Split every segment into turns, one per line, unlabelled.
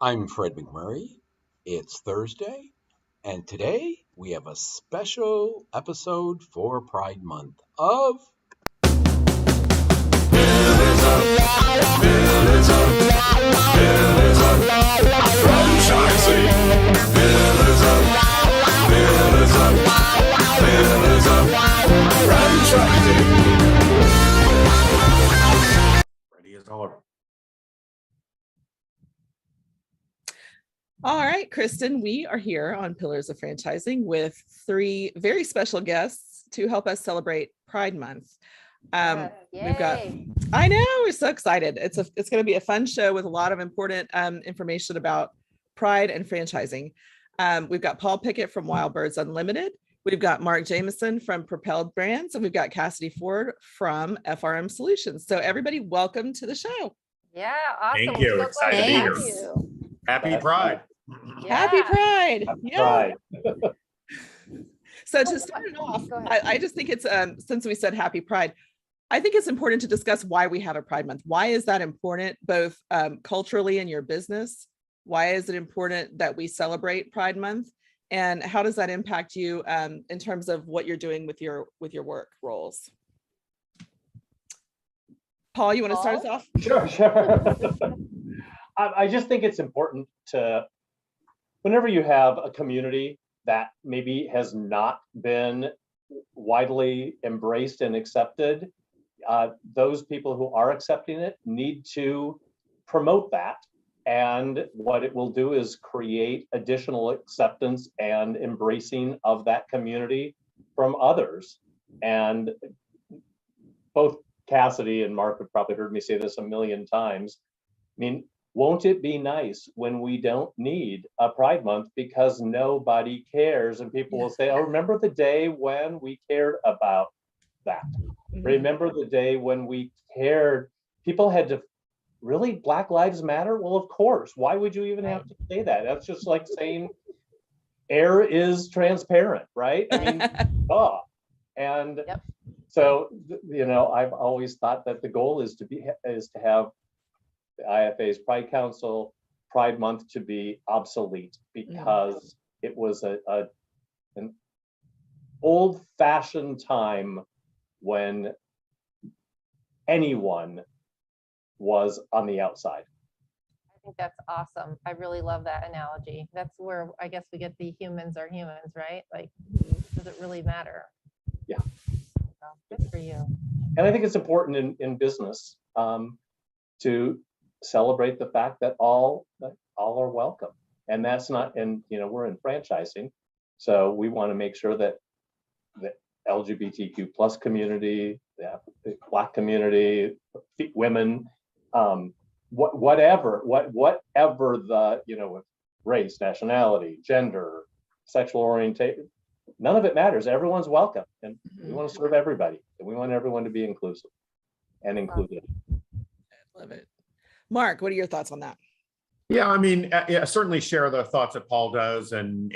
I'm Fred McMurray. It's Thursday, and today we have a special episode for Pride Month of
Ready as all.
All right, Kristin, we are here on Pillars of Franchising with three very special guests to help us celebrate Pride Month. We've got, I know, we're so excited. It's going to be a fun show with a lot of important information about Pride and franchising. We've got Paul Pickett from Wild Birds Unlimited. We've got Mark Jameson from Propelled Brands, and we've got Cassidy Ford from FRM Solutions. So everybody, welcome to the show.
Yeah, awesome.
Thank you. Excited to be here. Happy Pride.
Yeah.
Happy Pride.
Happy
Yeah.
Pride.
So to start it off, I just think it's, since we said Happy Pride, I think it's important to discuss why we have a Pride Month. Why is that important, both culturally in your business? Why is it important that we celebrate Pride Month? And how does that impact you in terms of what you're doing with your work roles? Paul, you want to start us off?
Sure. I just think it's important to, whenever you have a community that maybe has not been widely embraced and accepted, those people who are accepting it need to promote that. And what it will do is create additional acceptance and embracing of that community from others. And both Cassidy and Mark have probably heard me say this a million times. I mean, won't it be nice when we don't need a Pride Month because nobody cares? And people will say, oh, remember the day when we cared about that? Remember the day when we cared? People had to, really, Black Lives Matter? Well, of course. Why would you even have to say that? That's just like saying air is transparent, right? I mean, And so, you know, I've always thought that the goal is to have the IFA's Pride Council Pride Month to be obsolete, because it was an old-fashioned time when anyone was on the outside.
I think that's awesome. I really love that analogy. That's where I guess we get the humans are humans, right? Like, does it really matter?
Yeah.
So, good for you.
And I think it's important in business to celebrate the fact that all are welcome. And that's not, and you know, we're in franchising, so we want to make sure that the LGBTQ plus community, the Black community, women, whatever the, you know, race, nationality, gender, sexual orientation, none of it matters. Everyone's welcome, and we want to serve everybody, and we want everyone to be inclusive and included.
I love it. Mark, what are your thoughts on that?
Yeah, I mean, I certainly share the thoughts that Paul does, and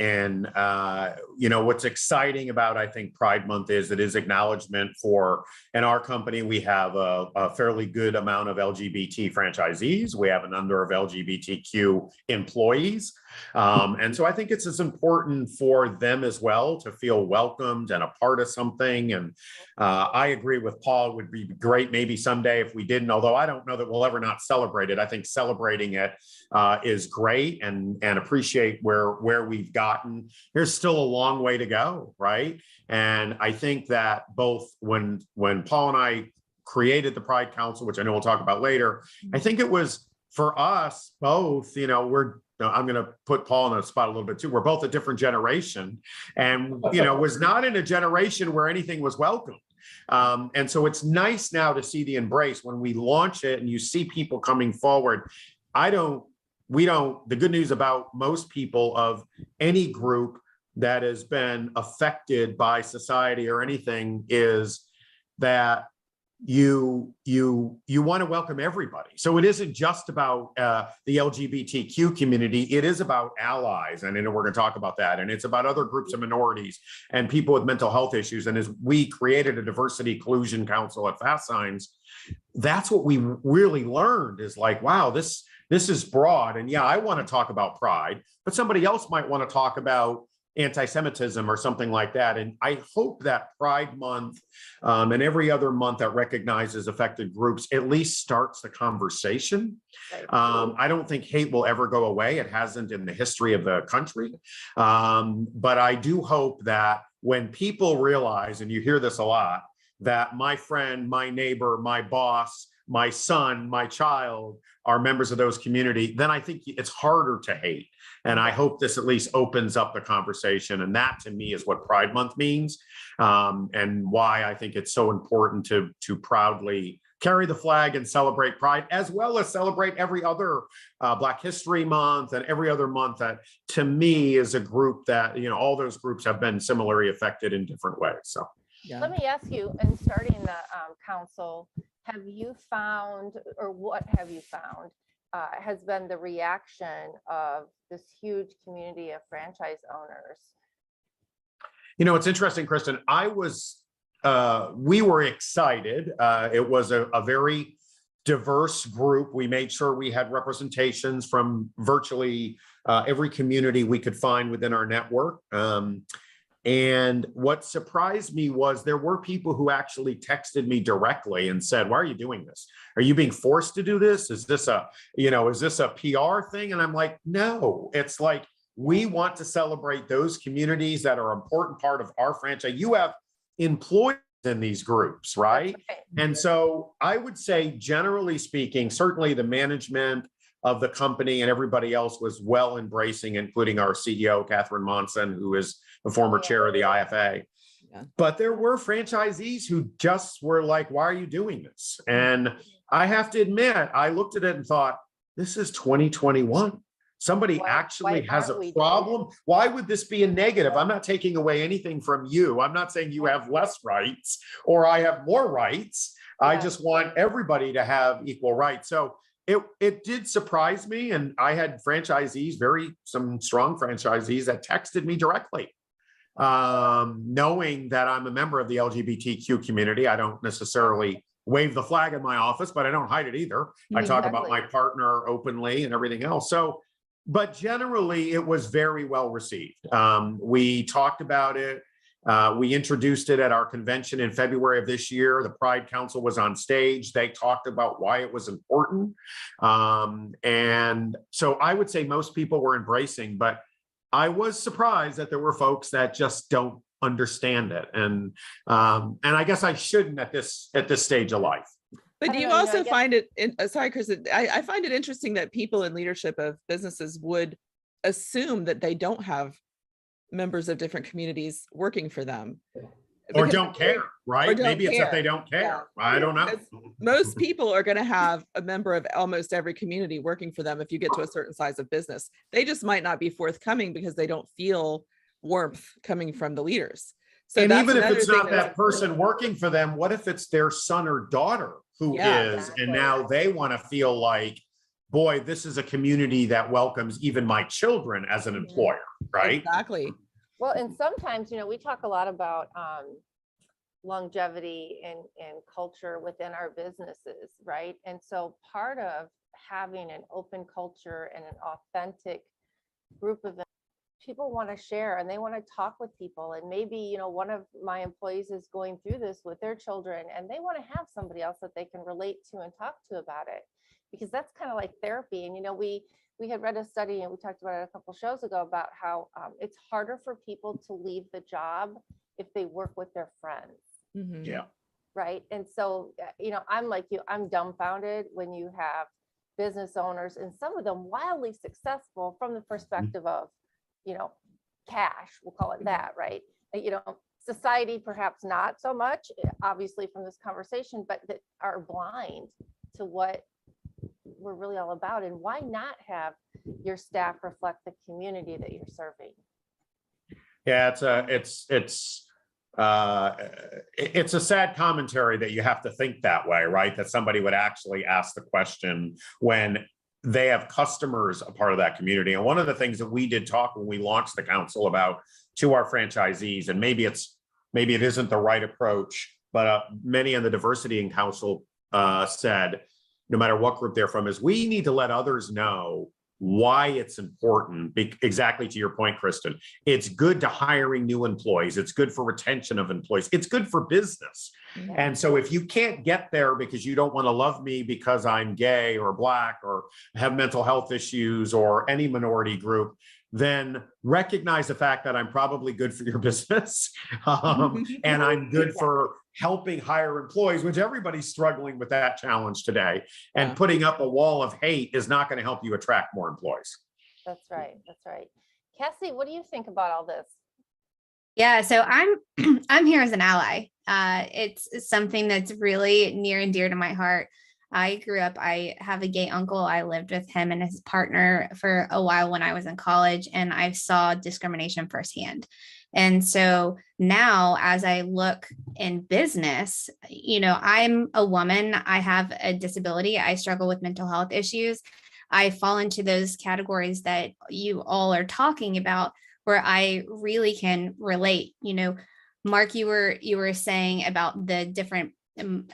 you know, what's exciting about, I think, Pride Month is it is acknowledgement for, in our company, we have a fairly good amount of LGBT franchisees. We have a number of LGBTQ employees. And so I think it's as important for them as well to feel welcomed and a part of something. And I agree with Paul, it would be great maybe someday if we didn't, although I don't know that we'll ever not celebrate it. I think celebrating it is great, and appreciate where we've gotten. There's still a long way to go, right? And I think that both when Paul and I created the Pride Council, which I know we'll talk about later, I think it was for us both, you know, I'm going to put Paul in a spot a little bit too. We're both a different generation, and, you know, was not in a generation where anything was welcome. And so it's nice now to see the embrace when we launch it and you see people coming forward. The good news about most people of any group that has been affected by society or anything is that you want to welcome everybody. So it isn't just about the LGBTQ community. It is about allies. And I know we're going to talk about that. And it's about other groups of minorities and people with mental health issues. And as we created a diversity inclusion council at Fast Signs, that's what we really learned is like, wow, this this is broad. And yeah, I want to talk about pride, but somebody else might want to talk about anti-Semitism or something like that. And I hope that Pride Month and every other month that recognizes affected groups at least starts the conversation. I don't think hate will ever go away. It hasn't in the history of the country. But I do hope that when people realize, and you hear this a lot, that my friend, my neighbor, my boss, my son, my child are members of those community, then I think it's harder to hate. And I hope this at least opens up the conversation. And that to me is what Pride Month means, and why I think it's so important to proudly carry the flag and celebrate Pride, as well as celebrate every other Black History Month and every other month that to me is a group that, you know, all those groups have been similarly affected in different ways. So
Yeah.
Let me ask you, in starting the council, have you found, or what have you found has been the reaction of this huge community of franchise owners?
You know, it's interesting, Kristin. We were excited. It was a very diverse group. We made sure we had representations from virtually every community we could find within our network. And what surprised me was there were people who actually texted me directly and said, "Why are you doing this? Are you being forced to do this? Is this a PR thing?" And I'm like, no, it's like, we want to celebrate those communities that are an important part of our franchise. You have employees in these groups, right? And so I would say, generally speaking, certainly the management of the company and everybody else was well embracing, including our CEO, Catherine Monson, who is the former chair of the IFA.
Yeah.
But there were franchisees who just were like, "Why are you doing this?" And I have to admit, I looked at it and thought, this is 2021. Somebody actually has a problem. Why would this be a negative? I'm not taking away anything from you. I'm not saying you have less rights or I have more rights. I just want everybody to have equal rights. So it did surprise me. And I had franchisees, some strong franchisees that texted me directly, knowing that I'm a member of the LGBTQ community. I don't necessarily wave the flag in my office, but I don't hide it either. I talk about my partner openly and everything else. So, but generally it was very well received. We talked about it. We introduced it at our convention in February of this year. The Pride Council was on stage. They talked about why it was important. And so I would say most people were embracing, but I was surprised that there were folks that just don't understand it. And I guess I shouldn't at this stage of life.
But do you also find it, sorry, Kristin, I find it interesting that people in leadership of businesses would assume that they don't have members of different communities working for them.
Or don't care, right? Maybe it's that they don't care. Yeah. I don't know.
Most people are going to have a member of almost every community working for them if you get to a certain size of business. They just might not be forthcoming because they don't feel warmth coming from the leaders. So
and even if it's not that person working for them, what if it's their son or daughter who is, exactly. And now they want to feel like, boy, this is a community that welcomes even my children as an employer, right?
Exactly.
Well, and sometimes, we talk a lot about longevity and culture within our businesses, right? And so part of having an open culture and an authentic group of people want to share and they want to talk with people. And maybe, one of my employees is going through this with their children and they want to have somebody else that they can relate to and talk to about it, because that's kind of like therapy. And, we had read a study and we talked about it a couple shows ago about how it's harder for people to leave the job if they work with their friends.
Mm-hmm.
Yeah.
Right. And so, I'm like you, I'm dumbfounded when you have business owners and some of them wildly successful from the perspective of, cash, we'll call it that, right? Society, perhaps not so much, obviously from this conversation, but that are blind to what we're really all about. And why not have your staff reflect the community that you're serving?
Yeah, it's a sad commentary that you have to think that way, right? That somebody would actually ask the question when they have customers a part of that community. And one of the things that we did talk when we launched the council about to our franchisees, and maybe it isn't the right approach, but many on the diversity in council said, no matter what group they're from, is we need to let others know why it's important. Exactly to your point, Kristin, it's good to hiring new employees. It's good for retention of employees. It's good for business.
Yeah.
And so if you can't get there because you don't want to love me because I'm gay or Black or have mental health issues or any minority group, then recognize the fact that I'm probably good for your business. And I'm good for helping hire employees, which everybody's struggling with that challenge today. And putting up a wall of hate is not going to help you attract more employees.
That's right. That's right. Cassie, what do you think about all this?
Yeah, so I'm here as an ally. It's something that's really near and dear to my heart. I have a gay uncle. I lived with him and his partner for a while when I was in college, and I saw discrimination firsthand. And so now as I look in business, I'm a woman, I have a disability, I struggle with mental health issues. I fall into those categories that you all are talking about, where I really can relate. Mark, you were saying about the different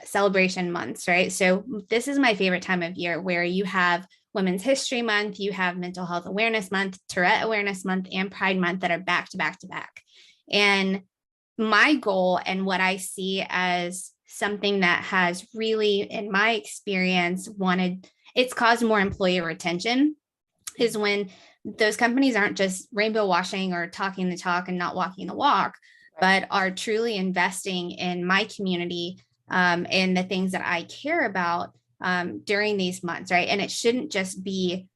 celebration months, right? So this is my favorite time of year, where you have Women's History Month, you have Mental Health Awareness Month, Tourette Awareness Month, and Pride Month that are back to back to back. And my goal, and what I see as something that has really, in my experience, it's caused more employee retention, is when those companies aren't just rainbow washing or talking the talk and not walking the walk, but are truly investing in my community and the things that I care about during these months, right? And it shouldn't just be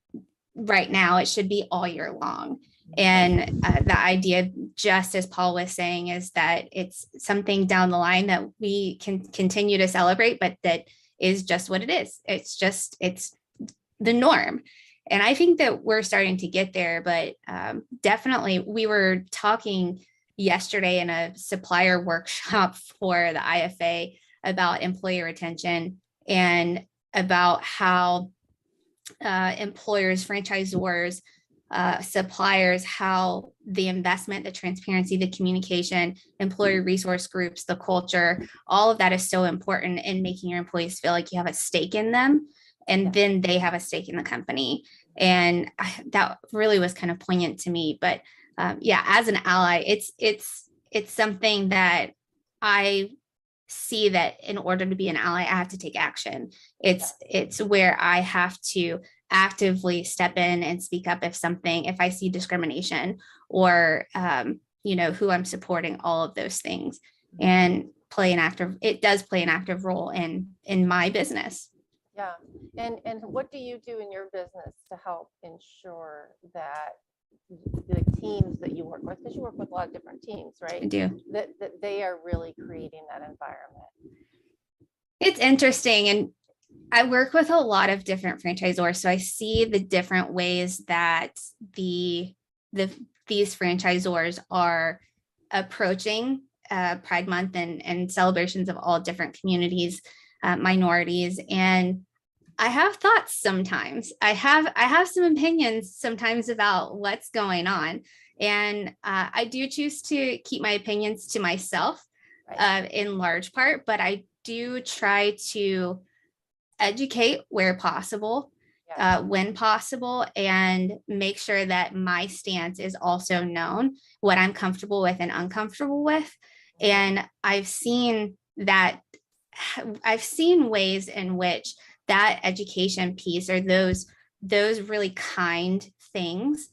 right now, it should be all year long. And the idea, just as Paul was saying, is that it's something down the line that we can continue to celebrate, but that is just what it is. It's the norm. And I think that we're starting to get there, but definitely we were talking yesterday in a supplier workshop for the IFA about employee retention and about how employers, franchisors, suppliers, how the investment, the transparency, the communication, employee resource groups, the culture, all of that is so important in making your employees feel like you have a stake in them, and then they have a stake in the company. And that really was kind of poignant to me. But as an ally, it's something that I see that in order to be an ally, I have to take action. It's where I have to actively step in and speak up if I see discrimination or, who I'm supporting, all of those things, and it does play an active role in my business.
Yeah. And what do you do in your business to help ensure that the teams that you work with, because you work with a lot of different teams, right?
I do.
That they are really creating that environment.
It's interesting. And I work with a lot of different franchisors, so I see the different ways that these franchisors are approaching Pride Month and celebrations of all different communities, minorities. And I have thoughts sometimes. I have some opinions sometimes about what's going on. And I do choose to keep my opinions to myself in large part, but I do try to educate where possible, when possible, and make sure that my stance is also known, what I'm comfortable with and uncomfortable with. And I've seen ways in which that education piece, or those really kind things,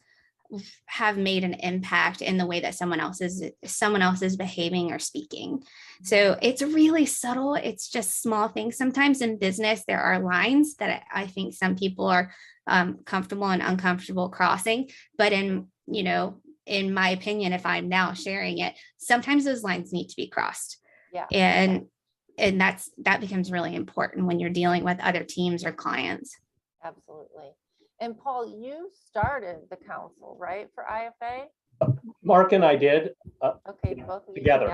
have made an impact in the way that someone else is behaving or speaking. So it's really subtle. It's just small things. Sometimes in business, there are lines that I think some people are comfortable and uncomfortable crossing. But in my opinion, if I'm now sharing it, sometimes those lines need to be crossed. Yeah. And that becomes really important when you're dealing with other teams or clients.
Absolutely. And Paul, you started the council, right, for IFA?
Mark and I did.
Okay, both of you
together.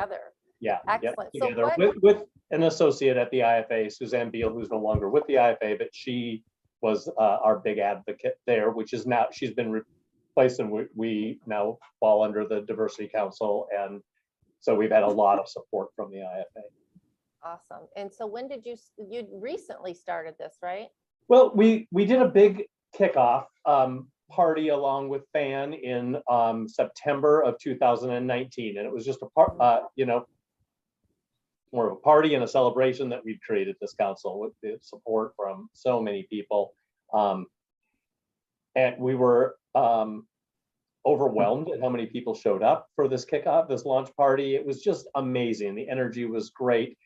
Yeah. Excellent.
Yep, together with an associate at the IFA, Suzanne Beal, who's no longer with the IFA, but she was our big advocate there, which is now, she's been replaced, and we now fall under the Diversity Council. And so we've had a lot of support from the IFA.
Awesome. And so when did you recently started this, right?
Well, we did a big kickoff party along with Fan in September of 2019, and it was just a part, more of a party and a celebration that we'd created this council with the support from so many people, and we were overwhelmed at how many people showed up for this kickoff, this launch party. It was just amazing. The energy was great.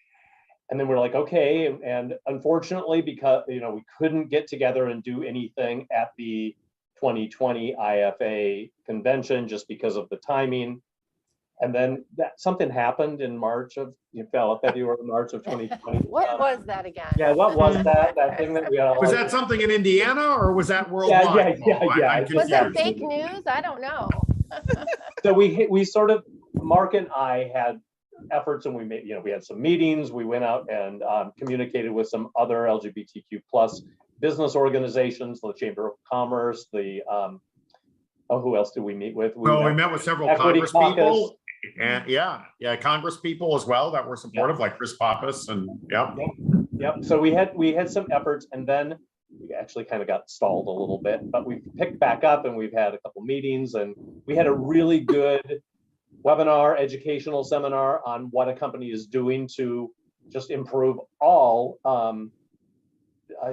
And then we're like, okay. And unfortunately, because, we couldn't get together and do anything at the 2020 IFA convention just because of the timing. And then something happened in March of February, March of 2020.
What was that again?
Yeah, what was that? That thing that we had.
Was that something in Indiana or was that worldwide?
Yeah.
Was it fake news? I don't know.
So we sort of, Mark and I had efforts, and we made, we had some meetings. We went out and communicated with some other LGBTQ plus business organizations, the Chamber of Commerce, the who else did we meet with?
We met with several Congress people, and Congress people as well that were supportive, like Chris Pappas, and
Yep. So we had some efforts, and then we actually kind of got stalled a little bit, but we picked back up, and we've had a couple meetings, and we had a really good webinar, educational seminar on what a company is doing to just improve all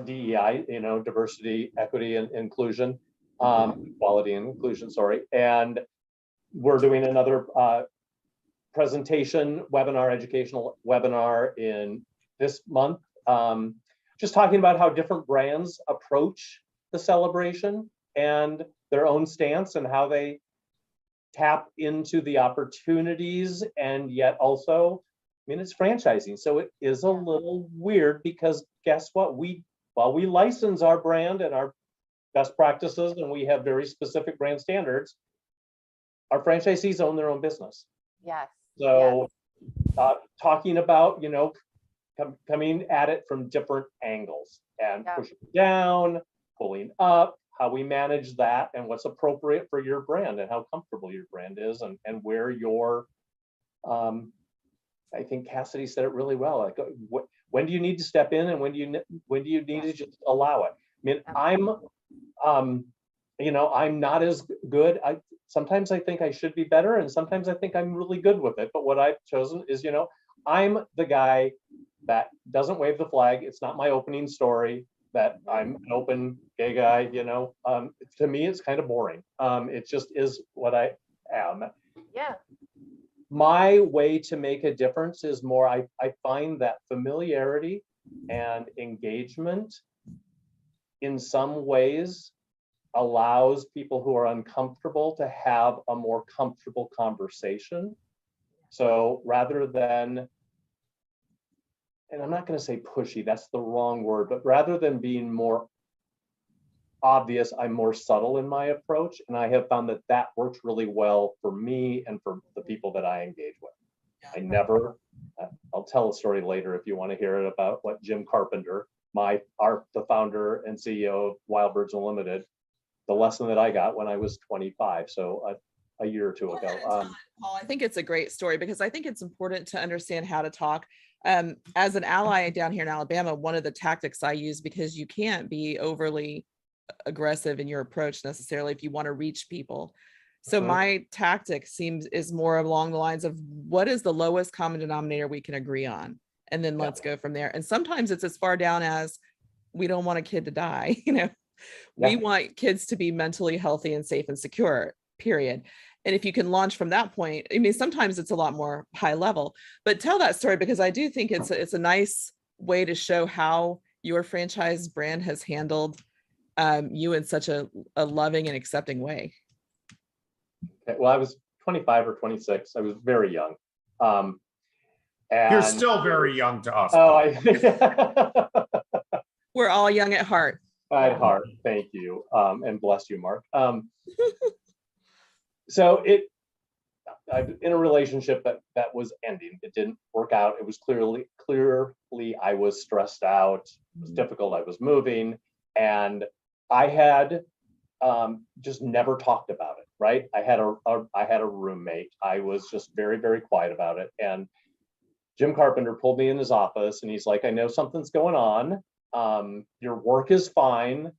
DEI, diversity, equity, and inclusion, equality and inclusion, sorry. And we're doing another presentation webinar, educational webinar in this month, just talking about how different brands approach the celebration and their own stance and how they tap into the opportunities, and yet also, it's franchising. So it is a little weird because guess what? While we license our brand and our best practices, and we have very specific brand standards, our franchisees own their own business.
Yes.
So talking about, coming at it from different angles and pushing down, pulling up, how we manage that and what's appropriate for your brand and how comfortable your brand is, and where your, I think Cassidy said it really well. Like, when do you need to step in, and when do you need to just allow it? I'm not as good. Sometimes I think I should be better, and sometimes I think I'm really good with it. But what I've chosen is, I'm the guy that doesn't wave the flag. It's not my opening story that I'm an open gay guy, to me, it's kind of boring. It just is what I am.
Yeah.
My way to make a difference is more, I find that familiarity and engagement in some ways allows people who are uncomfortable to have a more comfortable conversation. So rather than, and I'm not going to say pushy, that's the wrong word, but rather than being more obvious, I'm more subtle in my approach. And I have found that works really well for me and for the people that I engage with. I'll tell a story later if you want to hear it about what Jim Carpenter, the founder and CEO of Wild Birds Unlimited, the lesson that I got when I was 25. So a year or two ago.
Paul, I think it's a great story because I think it's important to understand how to talk. As an ally down here in Alabama, one of the tactics I use, because you can't be overly aggressive in your approach necessarily if you want to reach people. So my tactic is more along the lines of what is the lowest common denominator we can agree on, and then let's go from there. And sometimes it's as far down as we don't want a kid to die. We want kids to be mentally healthy and safe and secure, period. And if you can launch from that point, sometimes it's a lot more high level, but tell that story, because I do think it's a nice way to show how your franchise brand has handled you in such a loving and accepting way.
Okay, well, I was 25 or 26. I was very young. And
you're still very young to us.
We're all young at heart.
At heart, thank you, and bless you, Mark. So I'm in a relationship that was ending. It didn't work out. It was clearly I was stressed out. It was difficult. I was moving, and I had just never talked about it. Right? I had a roommate. I was just very, very quiet about it. And Jim Carpenter pulled me in his office, and he's like, "I know something's going on. Your work is fine.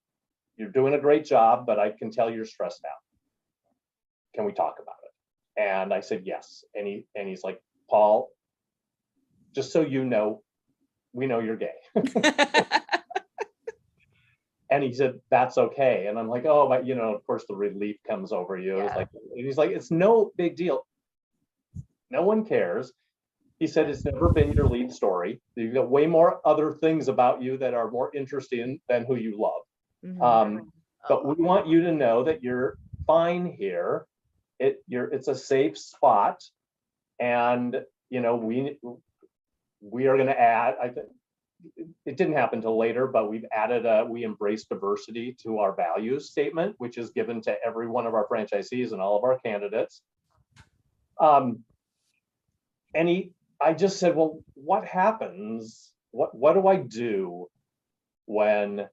You're doing a great job, but I can tell you're stressed out. Can we talk about it? And I said, yes. And he's like, Paul, just so you know, we know you're gay. And he said, that's okay. And I'm like, oh, but of course the relief comes over you.
Yeah.
It's like, he's like, it's no big deal. No one cares. He said, it's never been your lead story. You've got way more other things about you that are more interesting than who you love. But we want you to know that you're fine here. It's a safe spot. And, we are going to add, I think, it didn't happen till later, but we've added we embrace diversity to our values statement, which is given to every one of our franchisees and all of our candidates. I just said, well, what happens? What do I do when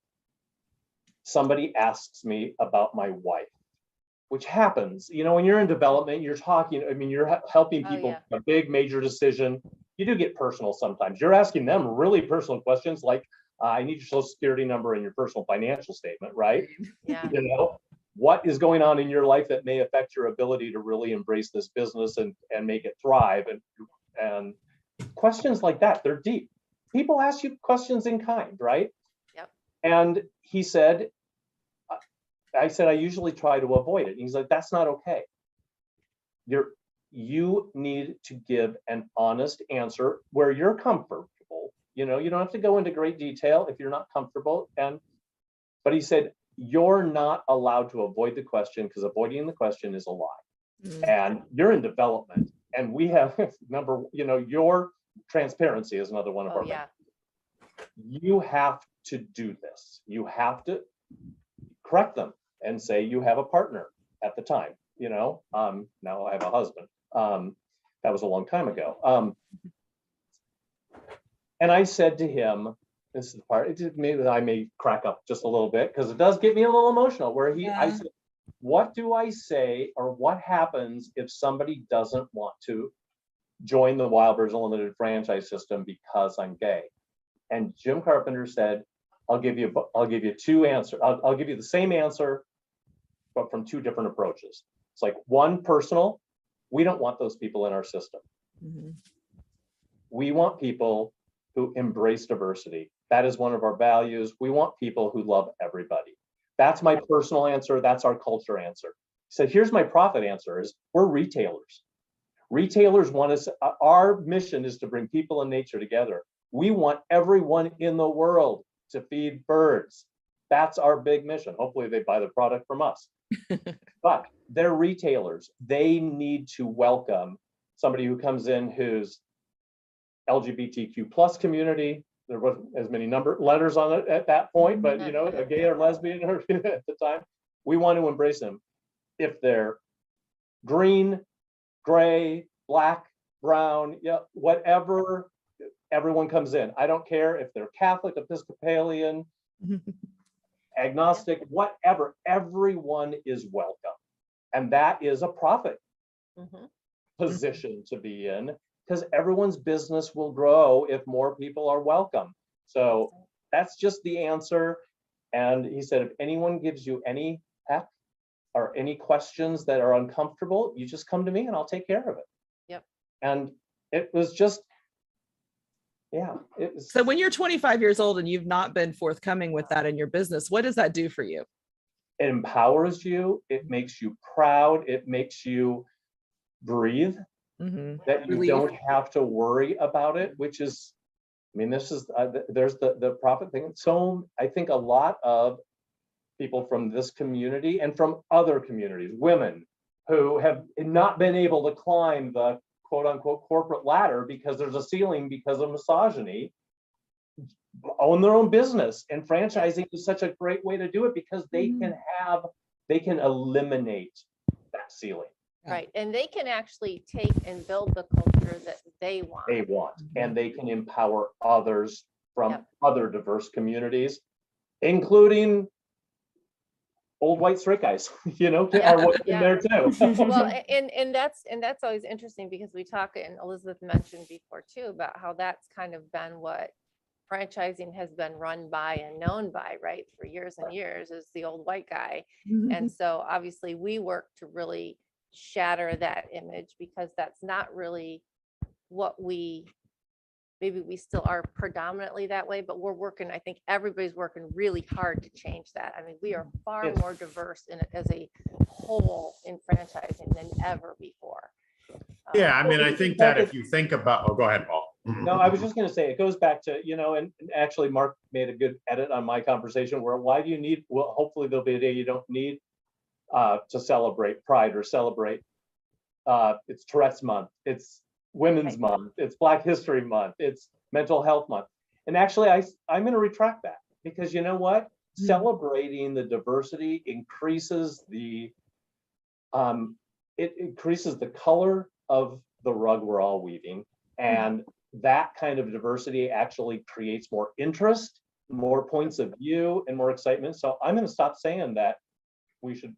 somebody asks me about my wife? Which happens, when you're in development, you're talking, you're helping people a big major decision. You do get personal sometimes. You're asking them really personal questions like, I need your social security number and your personal financial statement, right?
Yeah.
What is going on in your life that may affect your ability to really embrace this business and make it thrive? And questions like that, they're deep. People ask you questions in kind, right?
Yep.
And he said, I said, I usually try to avoid it. And he's like, that's not okay. You need to give an honest answer where you're comfortable. You don't have to go into great detail if you're not comfortable. But he said, you're not allowed to avoid the question because avoiding the question is a lie. And you're in development. And we have your transparency is another one of our.
Yeah.
You have to do this. You have to correct them and say you have a partner at the time. Now I have a husband. That was a long time ago. And I said to him, this is the part, maybe I may crack up just a little bit because it does get me a little emotional where I said, what do I say or what happens if somebody doesn't want to join the Wild Birds Unlimited franchise system because I'm gay? And Jim Carpenter said, I'll give you two answers. I'll give you the same answer, but from two different approaches. It's like one, personal. We don't want those people in our system. We want people who embrace diversity. That is one of our values. We want people who love everybody. That's my personal answer. That's our culture answer. So here's my profit answer is we're retailers. Retailers want us, our mission is to bring people and nature together. We want everyone in the world to feed birds. That's our big mission. Hopefully they buy the product from us. But they're retailers. They need to welcome somebody who comes in who's LGBTQ plus community. There wasn't as many letters on it at that point, but a gay or lesbian or at the time, we want to embrace them. If they're green, gray, black, brown, whatever, everyone comes in. I don't care if they're Catholic, Episcopalian, agnostic, whatever, everyone is welcome. And that is a profit position to be in because everyone's business will grow if more people are welcome. So that's just the answer. And he said, if anyone gives you any heck or any questions that are uncomfortable, you just come to me and I'll take care of it.
Yep.
And it was just,
So when you're 25 years old and you've not been forthcoming with that in your business, what does that do for you?
It empowers you. It makes you proud. It makes you breathe. That you don't have to worry about it, which is, this is, there's the profit thing. So I think a lot of people from this community and from other communities, women who have not been able to climb the quote unquote corporate ladder because there's a ceiling because of misogyny, own their own business. And franchising is such a great way to do it because they can eliminate that ceiling.
Right. And they can actually take and build the culture that they want.
And they can empower others from other diverse communities, including old white straight guys, are in there too.
Well, and that's always interesting because we talk, and Elizabeth mentioned before too, about how that's kind of been what franchising has been run by and known by, right, for years and years, is the old white guy. And so obviously we work to really shatter that image, because that's not really what maybe we still are predominantly that way, but we're working, I think everybody's working really hard to change that. I mean, we are far more diverse as a whole in franchising than ever before.
Yeah, I mean, I think that if you think about, oh, go ahead, Paul.
No, I was just going to say, it goes back to, and actually Mark made a good edit on my conversation where, why do you need, well, hopefully there'll be a day you don't need to celebrate Pride or celebrate. It's Tourette's Month, it's Women's Month, it's Black History Month, it's Mental Health Month. And actually, I'm going to retract that, because you know what? Celebrating the diversity increases it increases the color of the rug we're all weaving. And that kind of diversity actually creates more interest, more points of view, and more excitement. So I'm going to stop saying that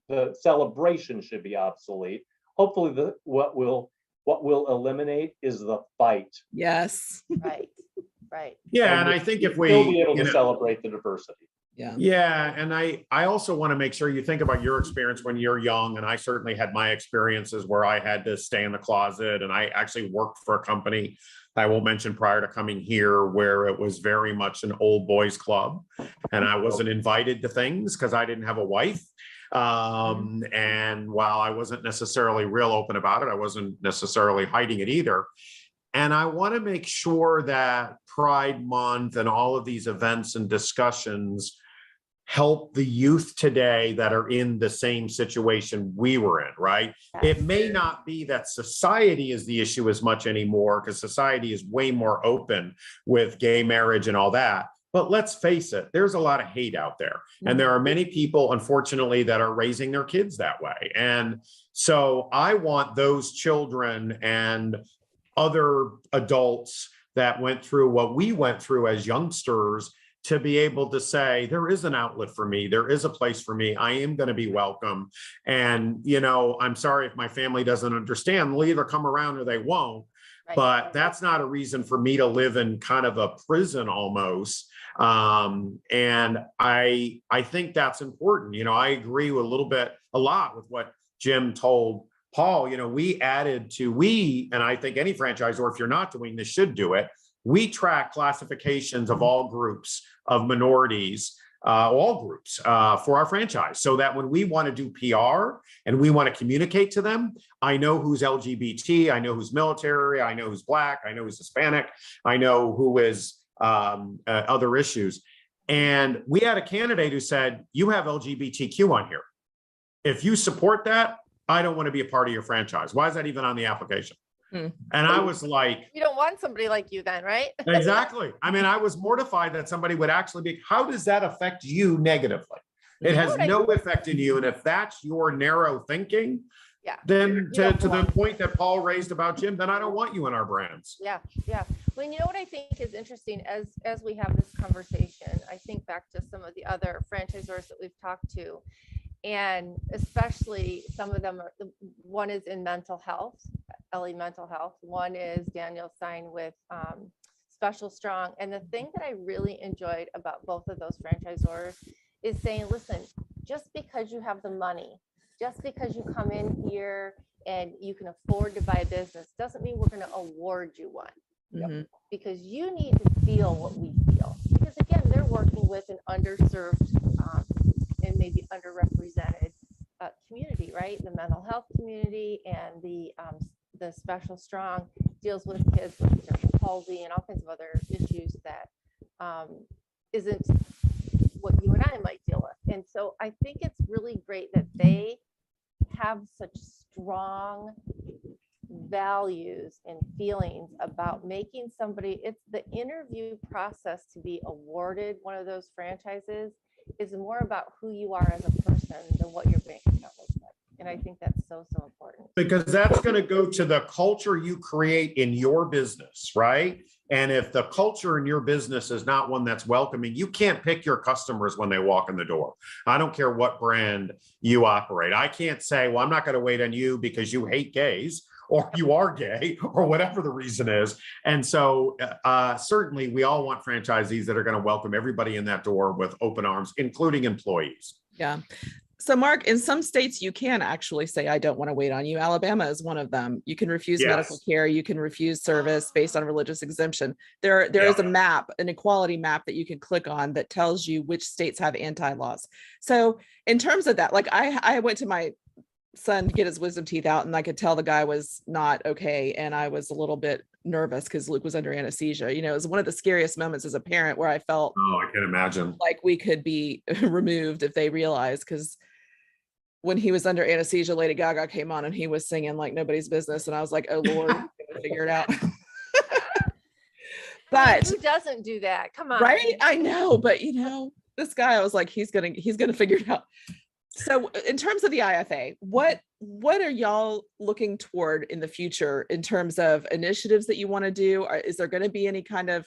the celebration should be obsolete. Hopefully what will eliminate is the fight.
Yes.
Right.
Yeah, and I think if we
will be able to celebrate the diversity.
Yeah, and I also want to make sure you think about your experience when you're young, and I certainly had my experiences where I had to stay in the closet, and I actually worked for a company I won't mention prior to coming here, where it was very much an old boys club, and I wasn't invited to things because I didn't have a wife. And while I wasn't necessarily real open about it, I wasn't necessarily hiding it either. And I want to make sure that Pride Month and all of these events and discussions help the youth today that are in the same situation we were in, right? It may not be that society is the issue as much anymore, because society is way more open with gay marriage and all that. But let's face it, there's a lot of hate out there. And there are many people, unfortunately, that are raising their kids that way. And so I want those children and other adults that went through what we went through as youngsters to be able to say, there is an outlet for me. There is a place for me. I am going to be welcome. And, I'm sorry if my family doesn't understand. They'll either come around or they won't. Right. But that's not a reason for me to live in kind of a prison almost. And I think that's important. I agree with a lot with what Jim told Paul. We added and I think any franchisor, if you're not doing this, should do it. We track classifications of all groups of minorities, all groups for our franchise, so that when we want to do PR and we want to communicate to them, I know who's LGBT, I know who's military, I know who's Black, I know who's Hispanic, I know who is other issues. And we had a candidate who said, you have LGBTQ on here. If you support that, I don't want to be a part of your franchise. Why is that even on the application? And I was like,
you don't want somebody like you then, right?
Exactly. I mean, I was mortified that somebody would actually be, how does that affect you negatively? It has no effect in you. And if that's your narrow thinking, then to the point that Paul raised about Jim, then I don't want you in our brands.
Yeah. Well, you know what I think is interesting as we have this conversation, I think back to some of the other franchisors that we've talked to, and especially some of them one is in mental health, LE Mental Health. One is Daniel Stein with Special Strong. And the thing that I really enjoyed about both of those franchisors is saying, listen, just because you have the money, just because you come in here and you can afford to buy a business, doesn't mean we're going to award you one. Because you need to feel what we feel. Because again, they're working with an underserved and maybe underrepresented community, right? The mental health community, and the Special Strong deals with kids with cerebral palsy and all kinds of other issues that isn't what you and I might deal with. And so I think it's really great that they have such strong values and feelings about making somebody, it's the interview process to be awarded one of those franchises is more about who you are as a person than what your bank account looks like. And I think that's so important.
Because that's going to go to the culture you create in your business, right? And if the culture in your business is not one that's welcoming, you can't pick your customers when they walk in the door. I don't care what brand you operate. I can't say, well, I'm not going to wait on you because you hate gays, or you are gay, or whatever the reason is. And so certainly we all want franchisees that are going to welcome everybody in that door with open arms, including employees.
Yeah. So Mark, in some states, you can actually say, I don't want to wait on you. Alabama is one of them. You can refuse medical care. You can refuse service based on religious exemption. There is a map, an equality map that you can click on that tells you which states have anti-laws. So in terms of that, like I went to my son to get his wisdom teeth out, and I could tell the guy was not okay. And I was a little bit nervous because Luke was under anesthesia. You know, it was one of the scariest moments as a parent where I felt,
oh, I can imagine,
like we could be removed if they realized, because when he was under anesthesia, Lady Gaga came on and he was singing like nobody's business. And I was like, oh Lord, I'm gonna figure it out. But
who doesn't do that? Come on.
Right? I know, but you know, this guy, I was like, he's gonna figure it out. So in terms of the IFA, what are y'all looking toward in the future in terms of initiatives that you want to do? Is there going to be any kind of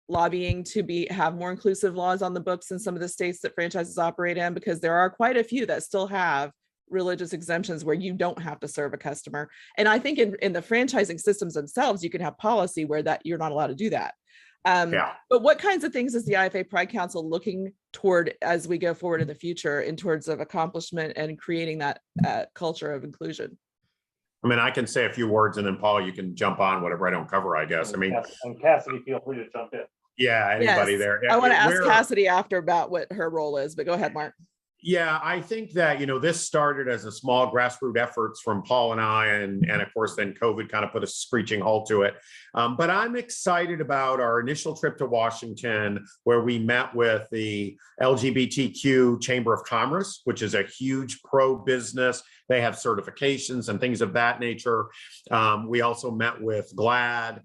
lobbying to have more inclusive laws on the books in some of the states that franchises operate in? Because there are quite a few that still have religious exemptions where you don't have to serve a customer. And I think in the franchising systems themselves, you can have policy where that you're not allowed to do that. But what kinds of things is the IFA Pride Council looking toward as we go forward in the future in terms of accomplishment and creating that culture of inclusion?
I mean, I can say a few words and then Paul, you can jump on whatever I don't cover, I guess. I mean,
and Cassidy, feel free to jump in.
Yeah, anybody there.
I want to ask Cassidy after about what her role is, but go ahead, Mark.
Yeah, I think that, you know, this started as a small grassroots efforts from Paul and I, and of course, then COVID kind of put a screeching halt to it. But I'm excited about our initial trip to Washington, where we met with the LGBTQ Chamber of Commerce, which is a huge pro-business. They have certifications and things of that nature. We also met with GLAAD.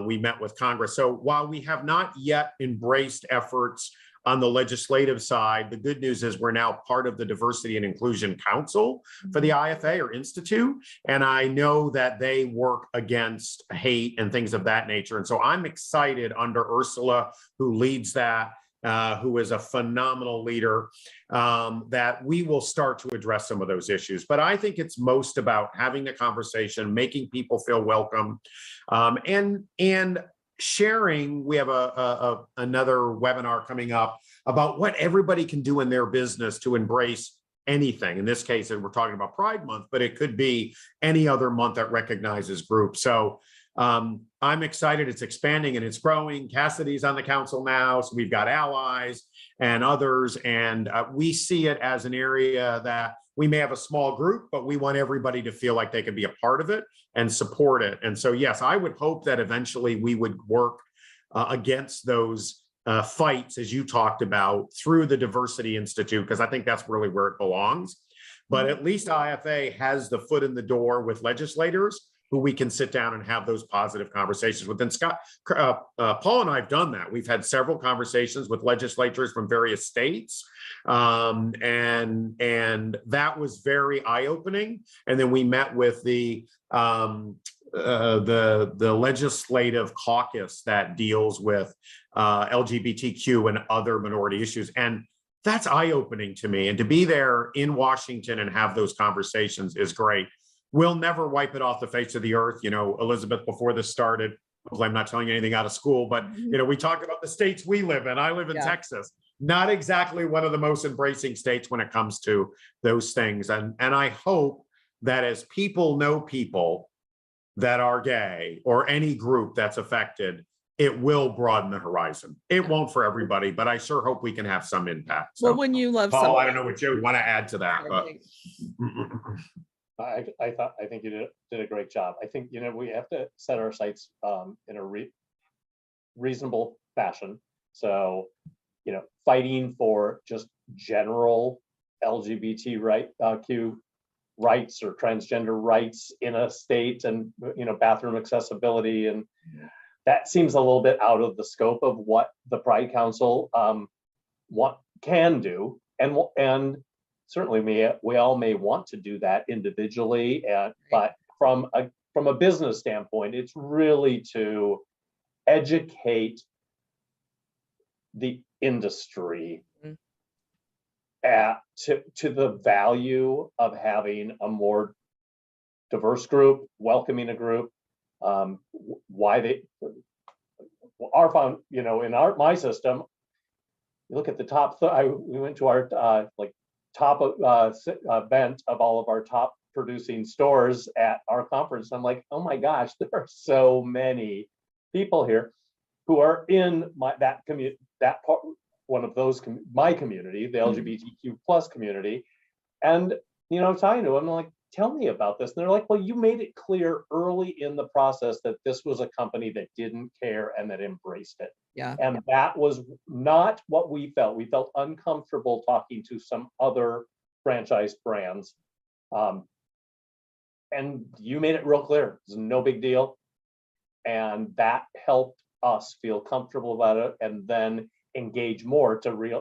We met with Congress. So while we have not yet embraced efforts on the legislative side, the good news is we're now part of the Diversity and Inclusion Council for the IFA or Institute. And I know that they work against hate and things of that nature. And so I'm excited under Ursula, who leads that, who is a phenomenal leader, that we will start to address some of those issues. But I think it's most about having the conversation, making people feel welcome, and sharing. We have another webinar coming up about what everybody can do in their business to embrace anything. In this case, we're talking about Pride Month, but it could be any other month that recognizes groups. So I'm excited. It's expanding and it's growing. Cassidy's on the council now, so we've got allies and others, and we see it as an area that we may have a small group, but we want everybody to feel like they can be a part of it and support it. And so, yes, I would hope that eventually we would work against those fights, as you talked about, through the Diversity Institute, because I think that's really where it belongs. But at least IFA has the foot in the door with legislators who we can sit down and have those positive conversations with. And Paul and I have done that. We've had several conversations with legislators from various states, and that was very eye-opening. And then we met with the legislative caucus that deals with LGBTQ and other minority issues, and that's eye-opening to me. And to be there in Washington and have those conversations is great. We'll never wipe it off the face of the earth. You know, Elizabeth, before this started, hopefully I'm not telling you anything out of school, but, you know, we talked about the states we live in. I live in Texas, not exactly one of the most embracing states when it comes to those things. And I hope that as people know people that are gay or any group that's affected, it will broaden the horizon. It won't for everybody, but I sure hope we can have some impact. So,
well, when you love
Paul,
someone,
I don't know what you want to add to that, but
I think you did a great job. I think, you know, we have to set our sights in a reasonable fashion. So, you know, fighting for just general LGBT Q rights or transgender rights in a state, and, you know, bathroom accessibility, and that seems a little bit out of the scope of what the Pride Council can do, and certainly we all may want to do that individually, but from a business standpoint, it's really to educate the industry to the value of having a more diverse group, welcoming a group. Why they our found, you know, in my system, you look at the top. We went to our like top event of all of our top producing stores at our conference. I'm like, oh my gosh, there are so many people here who are in that community, that part, one of those my community, the LGBTQ plus community. And you know, talking to them, I'm like, tell me about this. And they're like, well, you made it clear early in the process that this was a company that didn't care and that embraced it.
Yeah.
And that was not what we felt. We felt uncomfortable talking to some other franchise brands. And you made it real clear. It's no big deal. And that helped us feel comfortable about it and then engage more to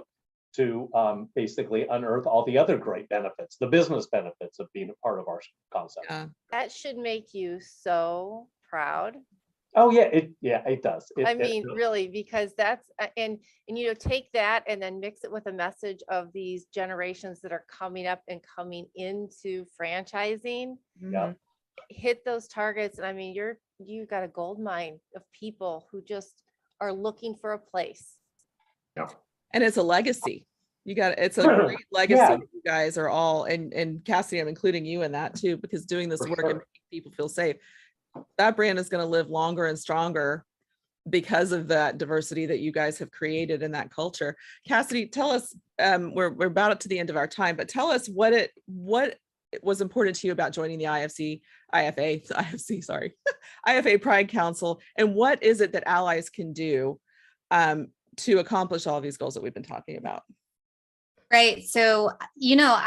basically unearth all the other great benefits, the business benefits of being a part of our concept.
Yeah.
That should make you so proud.
Oh yeah, it does.
I mean, really, because that's and you know, take that and then mix it with a message of these generations that are coming up and coming into franchising.
Yeah.
Hit those targets, and I mean, you got a gold mine of people who just are looking for a place.
Yeah.
And it's a legacy. It's a great legacy.
Yeah.
You guys are all, and Cassidy, I'm including you in that too, because doing this work and making people feel safe, that brand is going to live longer and stronger because of that diversity that you guys have created in that culture. Cassidy, tell us, we're about to the end of our time, but tell us what was important to you about joining the IFA Pride Council, and what is it that allies can do to accomplish all these goals that we've been talking about?
Right. So, you know,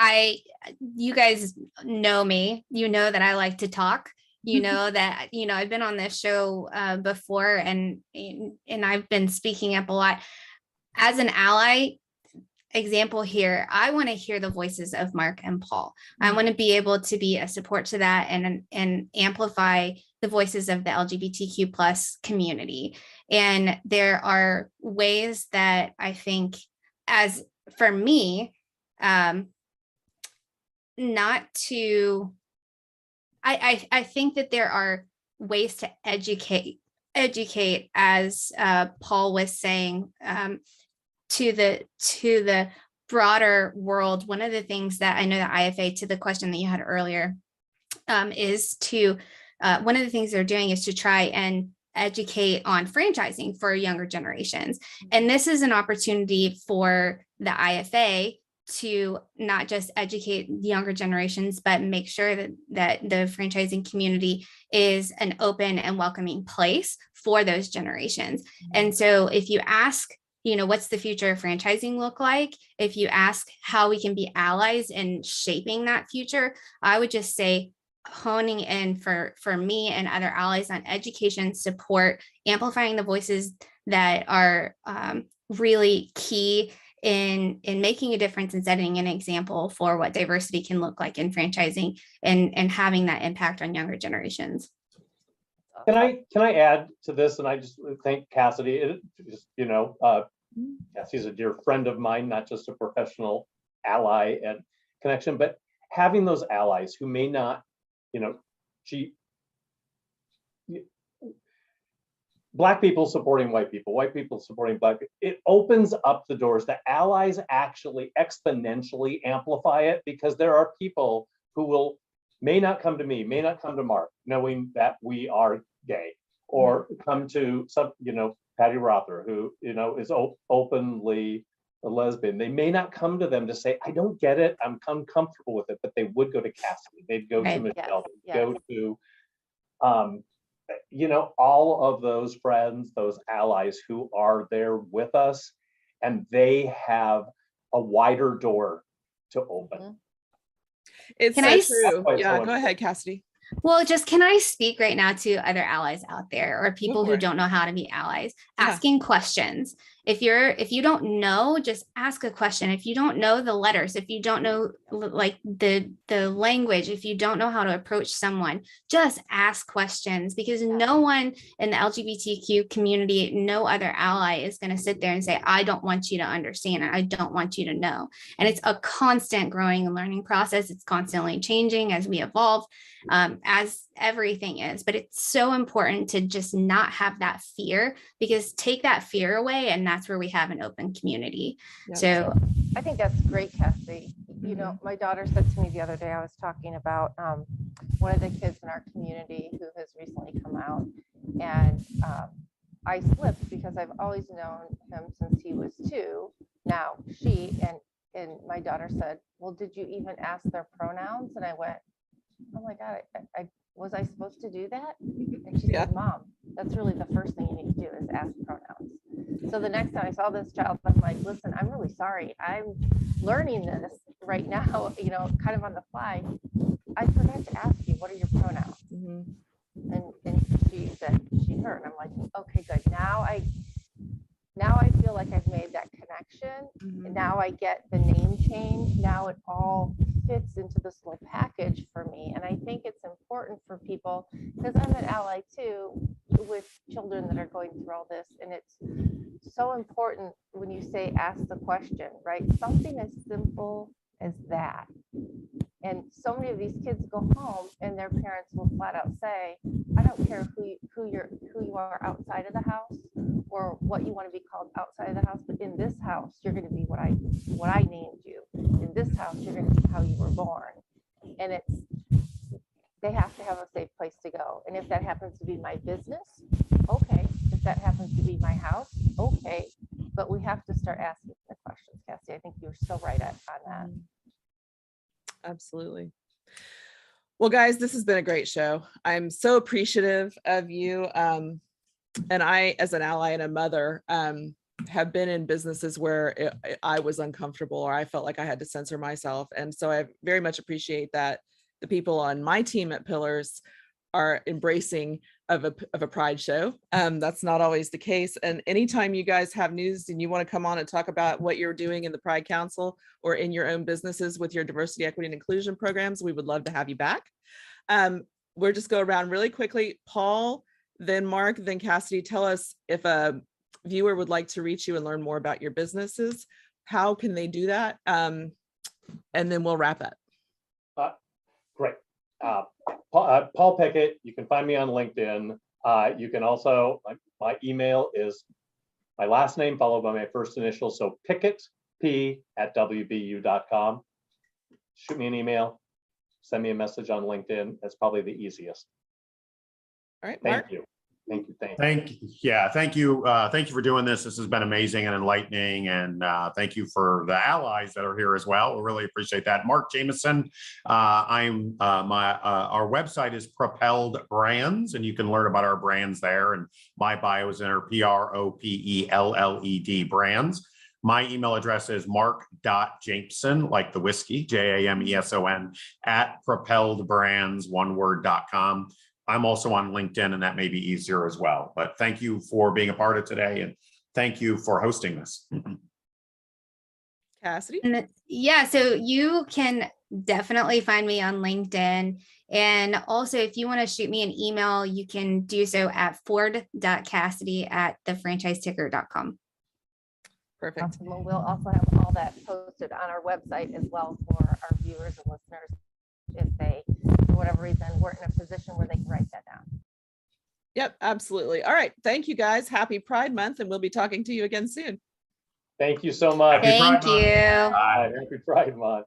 you guys know me, you know that I like to talk, you know that, you know, I've been on this show before and I've been speaking up a lot. As an ally, example here, I want to hear the voices of Mark and Paul. I want to be able to be a support to that and amplify the voices of the LGBTQ plus community. And there are ways that I think, as for me, I think that there are ways to educate, as Paul was saying, to the broader world. One of the things that I know that IFA, to the question that you had earlier, is to one of the things they're doing is to try and educate on franchising for younger generations. And this is an opportunity for the IFA to not just educate younger generations, but make sure that the franchising community is an open and welcoming place for those generations. And so if you ask, you know, what's the future of franchising look like? If you ask how we can be allies in shaping that future, I would just say honing in for me and other allies on education, support, amplifying the voices that are really key in making a difference and setting an example for what diversity can look like in franchising and having that impact on younger generations.
Can I add to this? And I just thank Cassidy. You know, Cassidy's a dear friend of mine, not just a professional ally and connection, but having those allies who may not, you know, Black people supporting white people supporting Black people. It opens up the doors. The allies actually exponentially amplify it, because there are people who may not come to me, may not come to Mark, knowing that we are gay, or come to some, you know, Patty Rother, who, you know, is openly a lesbian. They may not come to them to say, I don't get it, I'm uncomfortable with it, but they would go to Cassidy, they'd go to Michelle, go to, you know, all of those friends, those allies who are there with us, and they have a wider door to open.
It's so true. Yeah, go ahead, Cassidy.
Well, just can I speak right now to other allies out there, or people who don't know how to be allies, asking questions. if you don't know, just ask a question. If you don't know the letters, if you don't know like the language, if you don't know how to approach someone, just ask questions, because no one in the LGBTQ community, no other ally is going to sit there and say, I don't want you to understand it. I don't want you to know. And it's a constant growing and learning process. It's constantly changing as we evolve, as everything is. But it's so important to just not have that fear, because take that fear away, and that's where we have an open community.
Yep.
So
I think that's great, Cassidy. You know, my daughter said to me the other day, I was talking about one of the kids in our community who has recently come out, and I slipped because I've always known him since he was 2. Now she and my daughter said, well, did you even ask their pronouns? And I went, oh my God, I was I supposed to do that? And she said, Mom, that's really the first thing you need to do is ask pronouns. So the next time I saw this child, I'm like, listen, I'm really sorry. I'm learning this right now, you know, kind of on the fly. I forgot to ask you, what are your pronouns? And she said she heard. And I'm like, okay, good. Now I feel like I've made that connection. And now I get the name change. Now it all fits into this little package for me. And I think it's important for people, because I'm an ally too with children that are going through all this. And it's so important when you say ask the question, right? Something as simple as that. And so many of these kids go home and their parents will flat out say, I don't care who you are outside of the house or what you want to be called outside of the house, but in this house, you're going to be what I named you. In this house, you're going to be how you were born. And they have to have a safe place to go. And if that happens to be my business, okay. If that happens to be my house, okay. But we have to start asking the questions, Cassie. I think you're so right on that.
Absolutely. Well, guys, this has been a great show. I'm so appreciative of you. And I, as an ally and a mother, have been in businesses where I was uncomfortable or I felt like I had to censor myself. And so I very much appreciate that the people on my team at Pillars are embracing of a pride show. That's not always the case. And anytime you guys have news and you want to come on and talk about what you're doing in the Pride Council or in your own businesses with your diversity, equity, and inclusion programs, we would love to have you back. We'll just go around really quickly. Paul, then Mark, then Cassidy. Tell us if a viewer would like to reach you and learn more about your businesses, how can they do that? And then we'll wrap up.
Great. Paul Pickett, you can find me on LinkedIn. You can also, my email is my last name followed by my first initial. So Pickett, p@wbu.com. Shoot me an email, send me a message on LinkedIn. That's probably the easiest.
All right, Mark.
Thank you. Thank you.
Thank you. Thank you for doing this. This has been amazing and enlightening. And thank you for the allies that are here as well. We really appreciate that. Mark Jameson. Our website is Propelled Brands, and you can learn about our brands there. And my bio is in our PROPELLED brands. My email address is mark.jameson, like the whiskey, JAMESON, @propelledbrands.com. I'm also on LinkedIn, and that may be easier as well. But thank you for being a part of today, and thank you for hosting this.
Cassidy?
Yeah, so you can definitely find me on LinkedIn. And also, if you want to shoot me an email, you can do so at ford.cassidy@thefranchiseticker.com.
Perfect.
Awesome. We'll also have all that posted on our website as well for our viewers and listeners if they, for whatever reason, weren't in a position where they can write that down.
Yep, absolutely. All right. Thank you, guys. Happy Pride Month, and we'll be talking to you again soon.
Thank you so much.
Thank you.
Happy Pride Month.